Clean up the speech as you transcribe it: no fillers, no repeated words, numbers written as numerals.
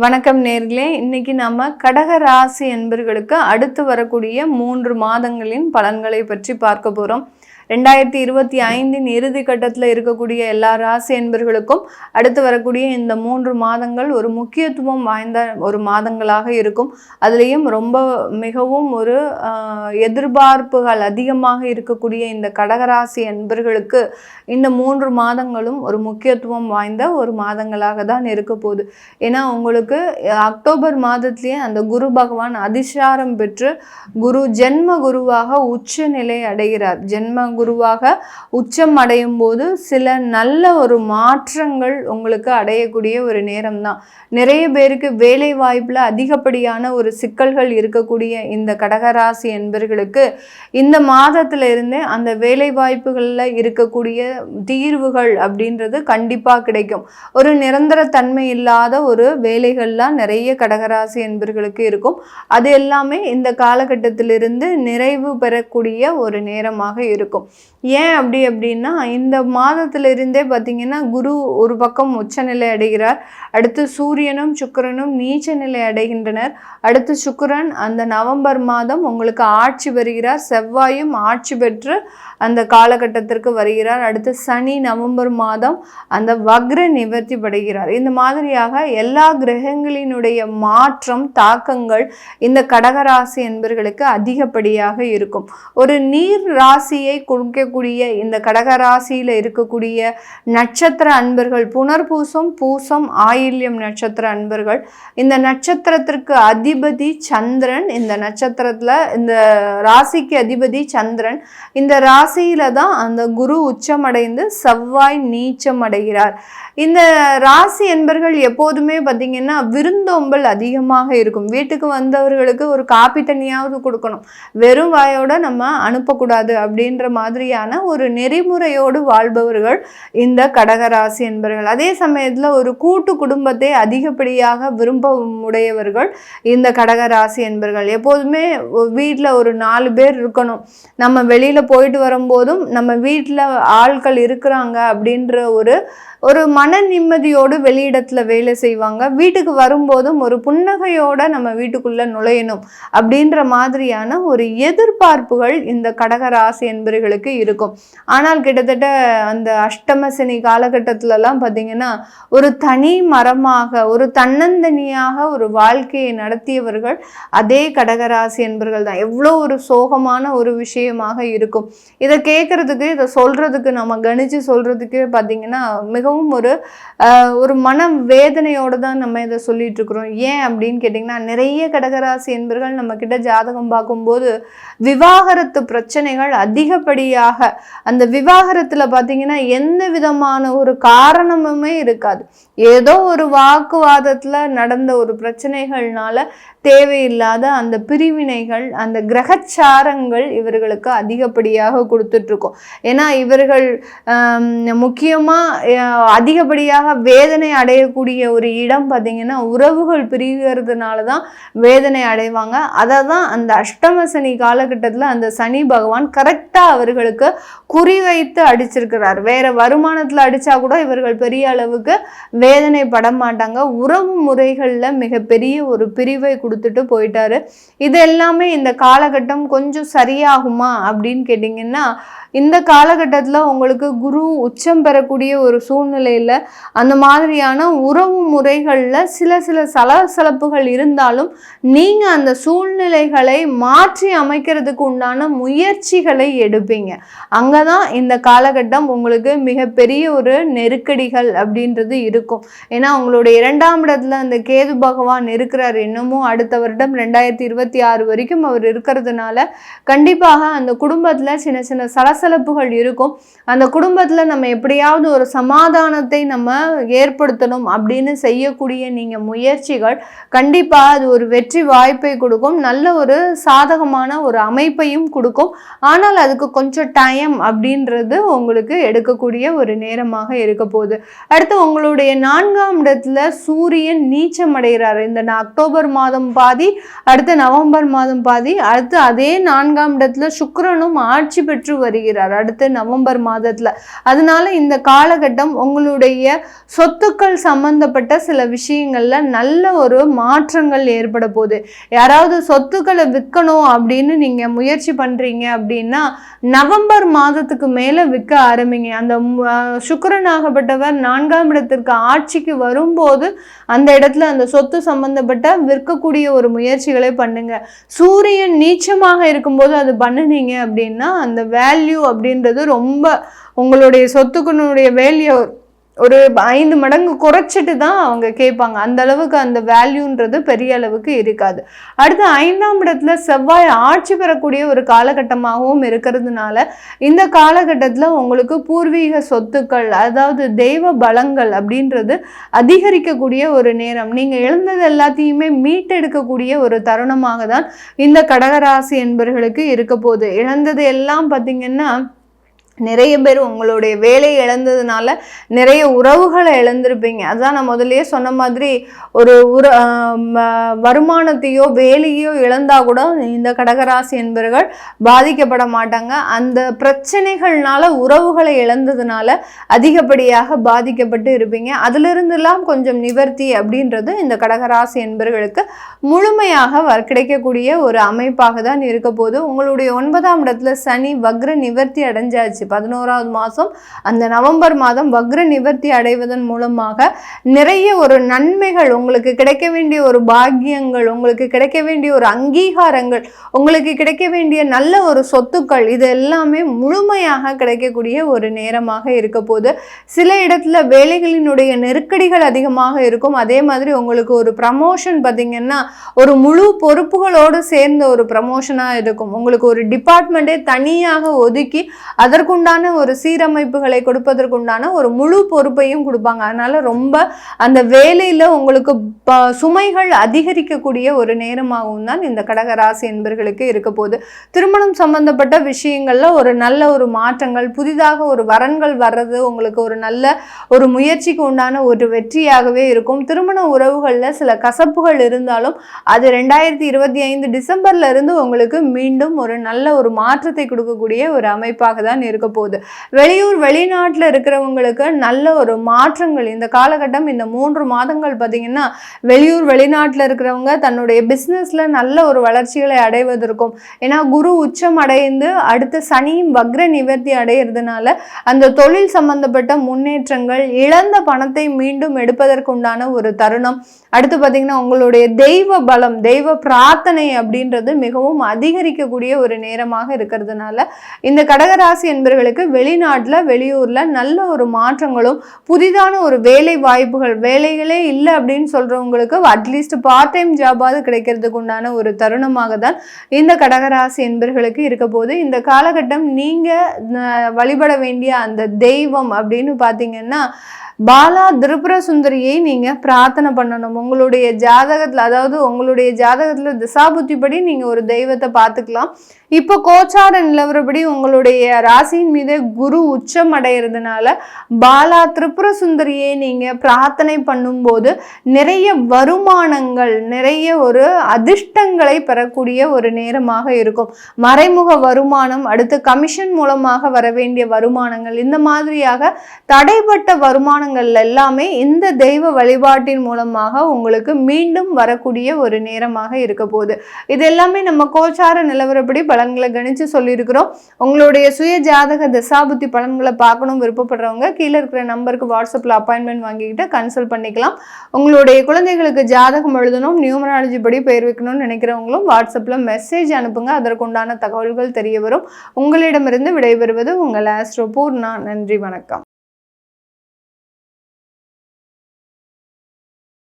வணக்கம் நேர்களே. இன்னைக்கு நம்ம கடக ராசி என்பர்களுக்கு அடுத்து வரக்கூடிய 3 மாதங்களின் பலன்களை பற்றி பார்க்க போறோம். 2025 இறுதி கட்டத்தில் இருக்கக்கூடிய எல்லா ராசி என்பர்களுக்கும் அடுத்து வரக்கூடிய இந்த 3 மாதங்கள் ஒரு முக்கியத்துவம் வாய்ந்த ஒரு மாதங்களாக இருக்கும். அதுலேயும் ரொம்ப மிகவும் ஒரு எதிர்பார்ப்புகள் அதிகமாக இருக்கக்கூடிய இந்த கடகராசி என்பர்களுக்கு இந்த 3 மாதங்களும் ஒரு முக்கியத்துவம் வாய்ந்த ஒரு மாதங்களாக தான் இருக்க போகுது. ஏன்னா உங்களுக்கு அக்டோபர் மாதத்திலேயே அந்த குரு பகவான் அதிசாரம் பெற்று குரு ஜென்ம குருவாக உச்ச நிலை அடைகிறார். ஜென்ம குருவாக உச்சம் அடையும் போது சில நல்ல ஒரு மாற்றங்கள் உங்களுக்கு அடையக்கூடிய ஒரு நேரம் தான். நிறைய பேருக்கு வேலை வாய்ப்புல அதிகப்படியான ஒரு சிக்கல்கள் இருக்கக்கூடிய இந்த கடகராசி என்பர்களுக்கு இந்த மாதத்துல இருந்தே அந்த வேலை வாய்ப்புகள்ல இருக்கக்கூடிய தீர்வுகள் அப்படின்றது கண்டிப்பா கிடைக்கும். ஒரு நிரந்தர தன்மை இல்லாத ஒரு வேலைகள்லாம் நிறைய கடகராசி என்பர்களுக்கு இருக்கும். அது எல்லாமே இந்த காலகட்டத்திலிருந்து நிறைவு பெறக்கூடிய ஒரு நேரமாக இருக்கும். ஏன் அப்படின்னா இந்த மாதத்திலிருந்தே பார்த்தீங்கன்னா குரு ஒரு பக்கம் உச்சநிலை அடைகிறார். அடுத்து சூரியனும் சுக்கிரனும் நீச்ச நிலை அடைகின்றனர். அடுத்து சுக்கிரன் அந்த நவம்பர் மாதம் உங்களுக்கு ஆட்சி வருகிறார். செவ்வாயும் ஆட்சி பெற்று அந்த காலகட்டத்திற்கு வருகிறார். அடுத்து சனி நவம்பர் மாதம் அந்த வக்ர நிவர்த்தி படுகிறார். இந்த மாதிரியாக எல்லா கிரகங்களினுடைய மாற்றம் தாக்கங்கள் இந்த கடகராசி என்பர்களுக்கு அதிகப்படியாக இருக்கும். ஒரு நீர் ராசியை கொடுக்கக்கூடிய இந்த கடகராசியில இருக்கக்கூடிய நட்சத்திர அன்பர்கள் புனர்பூசம், பூசம், ஆயில்யம் நட்சத்திர அன்பர்கள். இந்த நட்சத்திரத்திற்கு அதிபதி சந்திரன். இந்த நட்சத்திரத்துல இந்த ராசிக்கு அதிபதி சந்திரன். இந்த ராசியில தான் அந்த குரு உச்சமடைந்து செவ்வாய் நீச்சம் அடைகிறார். இந்த ராசி என்பர்கள் எப்போதுமே பார்த்தீங்கன்னா விருந்தோம்பல் அதிகமாக இருக்கும். வீட்டுக்கு வந்தவர்களுக்கு ஒரு காப்பி தண்ணியாவது கொடுக்கணும், வெறும் வாயோட நம்ம அனுப்பக்கூடாது அப்படின்ற மாதிரியான ஒரு நெறிமுறையோடு வாழ்பவர்கள் இந்த கடகராசி என்பர்கள். அதே சமயத்தில் ஒரு கூட்டு குடும்பத்தை அதிகப்படியாக விரும்ப உடையவர்கள் இந்த கடகராசி என்பர்கள். எப்போதுமே வீட்டில் ஒரு 4 பேர் இருக்கணும். நம்ம வெளியில போயிட்டு வரும்போதும் நம்ம வீட்டில் ஆட்கள் இருக்கிறாங்க அப்படின்ற ஒரு மன நிம்மதியோடு வெளியிடத்துல வேலை செய்வாங்க. வீட்டுக்கு வரும்போதும் ஒரு புன்னகையோட நம்ம வீட்டுக்குள்ள நுழையணும் அப்படின்ற மாதிரியான ஒரு எதிர்பார்ப்புகள் இந்த கடகராசி என்பர்களுக்கு இருக்கும். ஆனால் கிட்டத்தட்ட அந்த அஷ்டம சனி காலகட்டத்திலலாம் பார்த்தீங்கன்னா ஒரு தனி மரமாக ஒரு தன்னந்தனியாக ஒரு வாழ்க்கையை நடத்தியவர்கள் அதே கடகராசி என்பர்கள் தான். எவ்வளோ ஒரு சோகமான ஒரு விஷயமாக இருக்கும். இதை கேட்கறதுக்கு இதை சொல்றதுக்கு நம்ம கணிச்சு சொல்றதுக்கு பார்த்தீங்கன்னா மிகவும் ஒரு மன வேதனையோடு தான் நம்ம இதை சொல்லிட்டு இருக்கிறோம். ஏன் அப்படின்னு கேட்டிங்கன்னா நிறைய கடகராசி என்பர்கள் நம்ம கிட்ட ஜாதகம் பார்க்கும்போது விவாகரத்து பிரச்சனைகள் அதிகப்படியாக, அந்த விவாகரத்துல பார்த்தீங்கன்னா எந்த விதமான ஒரு காரணமுமே இருக்காது. ஏதோ ஒரு வாக்குவாதத்துல நடந்த ஒரு பிரச்சனைகள்னால தேவையில்லாத அந்த பிரிவினைகள், அந்த கிரகச்சாரங்கள் இவர்களுக்கு அதிகப்படியாக கொடுத்துட்டு இருக்கோம். ஏன்னா இவர்கள் முக்கியமா அதிகப்படியாக வேதனை அடையக்கூடிய ஒரு இடம் பார்த்தீங்கன்னா உறவுகள் பிரிகிறதுனால தான் வேதனை அடைவாங்க. அதை தான் அந்த அஷ்டம சனி காலகட்டத்தில் அந்த சனி பகவான் கரெக்டாக அவர்களுக்கு குறிவைத்து அடிச்சிருக்கிறார். வேற வருமானத்தில் அடிச்சா கூட இவர்கள் பெரிய அளவுக்கு வேதனை பட மாட்டாங்க. உறவு முறைகளில் மிகப்பெரிய ஒரு பிரிவை கொடுத்துட்டு போயிட்டாரு. இது எல்லாமே இந்த காலகட்டம் கொஞ்சம் சரியாகுமா அப்படின்னு கேட்டிங்கன்னா இந்த காலகட்டத்தில் உங்களுக்கு குரு உச்சம் பெறக்கூடிய ஒரு சூழ்நிலையில் அந்த மாதிரியான உறவு முறைகளில் சில சலசலப்புகள் இருந்தாலும் நீங்கள் அந்த சூழ்நிலைகளை மாற்றி அமைக்கிறதுக்கு உண்டான முயற்சிகளை எடுப்பீங்க. அங்கே தான் இந்த காலகட்டம் உங்களுக்கு மிகப்பெரிய ஒரு நெருக்கடிகள் அப்படின்றது இருக்கும். ஏன்னா உங்களுடைய 2ஆம் இடத்துல அந்த கேது பகவான் இருக்கிறார். இன்னமும் அடுத்த வருடம் 2026 வரைக்கும் அவர் இருக்கிறதுனால கண்டிப்பாக அந்த குடும்பத்தில் சின்ன சலசலப்புகள் இருக்கும். அந்த குடும்பத்துல நம்ம எப்படியாவது ஒரு சமாதானத்தை நம்ம ஏற்படுத்தணும் அப்படின்னு செய்யக்கூடிய நீங்க முயற்சிகள் கண்டிப்பா அது ஒரு வெற்றி வாய்ப்பை கொடுக்கும். நல்ல ஒரு சாதகமான ஒரு அமைப்பையும் கொடுக்கும். ஆனால் அதுக்கு கொஞ்சம் டைம் அப்படின்றது உங்களுக்கு எடுக்கக்கூடிய ஒரு நேரமாக இருக்க போகுது. அடுத்து உங்களுடைய 4ஆம் இடத்துல சூரியன் நீச்சம் அடைகிறார். இந்த அக்டோபர் மாதம் பாதி, அடுத்து நவம்பர் மாதம் பாதி, அடுத்து அதே 4ஆம் இடத்துல சுக்கிரனும் ஆட்சி பெற்று வருகிறார் அடுத்து நவம்பர் மாதத்துல. அதனால இந்த காலகட்டம் உங்களுடைய சொத்துக்கள் சம்பந்தப்பட்ட சில விஷயங்கள்ல நல்ல ஒரு மாற்றங்கள் ஏற்பட போகுது. யாராவது சொத்துக்களை விற்கணும் அப்படின்னு நீங்க முயற்சி பண்றீங்க அப்படின்னா நவம்பர் மாதத்துக்கு மேல விற்க ஆரம்பிங்க. அந்த சுக்கிரனாகப்பட்டவர் 4ஆம் இடத்திற்கு ஆட்சிக்கு வரும்போது அந்த இடத்துல அந்த சொத்து சம்பந்தப்பட்ட விற்கக்கூடிய ஒரு முயற்சிகளை பண்ணுங்க. சூரியன் நீச்சமாக இருக்கும்போது அது பண்ணுனீங்க அப்படின்னா அந்த வேல்யூ அப்படின்றது ரொம்ப உங்களுடைய சொத்துக்களுடைய வேல்யூ ஒரு 5 மடங்கு குறைச்சிட்டு தான் அவங்க கேட்பாங்க. அந்த அளவுக்கு அந்த வேல்யூன்றது பெரிய அளவுக்கு இருக்காது. அடுத்து 5ஆம் இடத்துல செவ்வாய் ஆட்சி பெறக்கூடிய ஒரு காலகட்டமாகவும் இருக்கிறதுனால இந்த காலகட்டத்தில் உங்களுக்கு பூர்வீக சொத்துக்கள் அதாவது தெய்வ பலங்கள் அப்படின்றது அதிகரிக்கக்கூடிய ஒரு நேரம். நீங்கள் இழந்தது எல்லாத்தையுமே மீட்டெடுக்கக்கூடிய ஒரு தருணமாக தான் இந்த கடகராசி என்பவர்களுக்கு இருக்க போகுது. இழந்தது எல்லாம் பார்த்தீங்கன்னா நிறைய பேர் உங்களுடைய வேலையை இழந்ததுனால நிறைய உறவுகளை இழந்திருப்பீங்க. அதான் நான் முதல்லயே சொன்ன மாதிரி ஒரு வருமானத்தையோ வேலையோ இழந்தா கூட இந்த கடகராசி என்பவர்கள் பாதிக்கப்பட மாட்டாங்க. அந்த பிரச்சனைகள்னால உறவுகளை இழந்ததுனால அதிகப்படியாக பாதிக்கப்பட்டு இருப்பீங்க. அதிலிருந்தெல்லாம் கொஞ்சம் நிவர்த்தி அப்படின்றது இந்த கடகராசி என்பவர்களுக்கு முழுமையாக கிடைக்கக்கூடிய ஒரு அமைப்பாக தான் இருக்க போது. உங்களுடைய 9ஆம் இடத்துல சனி வக்ர நிவர்த்தி அடைஞ்சாச்சு. 11வது மாதம் அந்த நவம்பர் மாதம் வக்ர நிவர்த்தி அடைவதன் மூலமாக நிறைய ஒரு நன்மைகள் உங்களுக்கு கிடைக்க வேண்டிய ஒரு பாக்கியங்கள் உங்களுக்கு கிடைக்க வேண்டிய ஒரு அங்கீகாரங்கள் உங்களுக்கு கிடைக்க வேண்டிய நல்ல ஒரு சொத்துக்கள் இது எல்லாமே முழுமையாக கிடைக்கக்கூடிய ஒரு நேரமாக இருக்க போது. சில இடத்துல வேலைகளினுடைய நெருக்கடிகள் அதிகமாக இருக்கும். அதே மாதிரி உங்களுக்கு ஒரு ப்ரமோஷன் பார்த்தீங்கன்னா ஒரு முழு பொறுப்புகளோடு சேர்ந்த ஒரு ப்ரமோஷனாக இருக்கும். உங்களுக்கு ஒரு டிபார்ட்மெண்ட்டே தனியாக ஒதுக்கி அதற்குண்டான ஒரு சீரமைப்புகளை கொடுப்பதற்குண்டான ஒரு முழு பொறுப்பையும் கொடுப்பாங்க. அதனால ரொம்ப அந்த வேலையில உங்களுக்கு சுமைகள் அதிகரிக்கக்கூடிய ஒரு நேரமாகவும் தான் இந்த கடகராசி என்பவர்களுக்கு இருக்க போகுது. திருமணம் சம்பந்தப்பட்ட விஷயங்கள்ல ஒரு நல்ல ஒரு மாற்றங்கள் புதிதாக ஒரு வரன்கள் வர்றது உங்களுக்கு ஒரு நல்ல ஒரு முயற்சிக்கு உண்டான ஒரு வெற்றியாகவே இருக்கும். திருமண உறவுகள்ல சில கசப்புகள் இருந்தாலும் அது 2025 டிசம்பர்ல இருந்து உங்களுக்கு மீண்டும் ஒரு நல்ல ஒரு மாற்றத்தை கொடுக்கக்கூடிய ஒரு அமைப்பாக தான் இருக்க போகுது. வெளியூர் வெளிநாட்டில் இருக்கிறவங்களுக்கு நல்ல ஒரு மாற்றங்கள் இந்த காலகட்டம் இந்த 3 மாதங்கள் பார்த்தீங்கன்னா வெளியூர் வெளிநாட்டில் இருக்கிறவங்க தன்னுடைய பிஸ்னஸ்ல நல்ல ஒரு வளர்ச்சிகளை அடைவதற்கும் ஏன்னா குரு உச்சம் அடைந்து அடுத்த சனியும் வக்ர நிவர்த்தி அடைகிறதுனால அந்த தொழில் சம்பந்தப்பட்ட முன்னேற்றங்கள் இழந்த பணத்தை மீண்டும் எடுப்பதற்குண்டான ஒரு தருணம். அடுத்து பார்த்தீங்கன்னா உங்களுடைய தெய்வ பலம் தெய்வ பிரார்த்தனை அப்படின்றது மிகவும் அதிகரிக்கக்கூடிய ஒரு நேரமாக இருக்கிறதுனால இந்த கடகராசி என்பவர்களுக்கு வெளிநாட்டில் வெளியூர்ல நல்ல ஒரு மாற்றங்களும் புதிதான ஒரு வேலை வாய்ப்புகள் வேலைகளே இல்லை அப்படின்னு சொல்றவங்களுக்கு அட்லீஸ்ட் பார்ட் டைம் ஜாபாவது கிடைக்கிறதுக்கு உண்டான ஒரு தருணமாக தான் இந்த கடகராசி என்பவர்களுக்கு இருக்க போது. இந்த காலகட்டம் நீங்க வழிபட வேண்டிய அந்த தெய்வம் அப்படின்னு பார்த்தீங்கன்னா பாலா திரிபுர சுந்தரியை நீங்க பிரார்த்தனை பண்ணணும். உங்களுடைய ஜாதகத்துல அதாவது உங்களுடைய ஜாதகத்துல திசாபுத்திப்படி நீங்க ஒரு தெய்வத்தை பார்த்துக்கலாம். இப்போ கோச்சார நிலவரப்படி உங்களுடைய ராசியின் மீது குரு உச்சம் அடைகிறதுனால பாலா திரிபுர சுந்தரியை நீங்க பிரார்த்தனை பண்ணும்போது நிறைய வருமானங்கள் நிறைய ஒரு அதிர்ஷ்டங்களை பெறக்கூடிய ஒரு நேரமாக இருக்கும். மறைமுக வருமானம் அடுத்து கமிஷன் மூலமாக வர வேண்டிய வருமானங்கள் இந்த மாதிரியாக தடைப்பட்ட வருமானங்கள் எல்லாமே இந்த தெய்வ வழிபாட்டின் மூலமாக உங்களுக்கு மீண்டும் வரக்கூடிய ஒரு நேரமாக இருக்க போகுது. இது எல்லாமே நம்ம கோச்சார நிலவரப்படி பலன்களை கணிச்சு சொல்லியிருக்கிறோம். உங்களுடைய சுய ஜாதக தசாபுத்தி பலன்களை பார்க்கணும் விருப்பப்படுறவங்க கீழே இருக்கிற நம்பருக்கு வாட்ஸ்அப்பில் அப்பாயின்மெண்ட் வாங்கிக்கிட்டு கன்சல்ட் பண்ணிக்கலாம். உங்களுடைய குழந்தைகளுக்கு ஜாதகம் எழுதணும் நியூமராலஜி படி பெயர் வைக்கணும்னு நினைக்கிறவங்களும் வாட்ஸ்அப்பில் மெசேஜ் அனுப்புங்க. அதற்குண்டான தகவல்கள் தெரிய வரும். உங்களிடமிருந்து விடைபெறுவது உங்கள் ஆஸ்ட்ரோ பூர்ணா. நன்றி, வணக்கம்.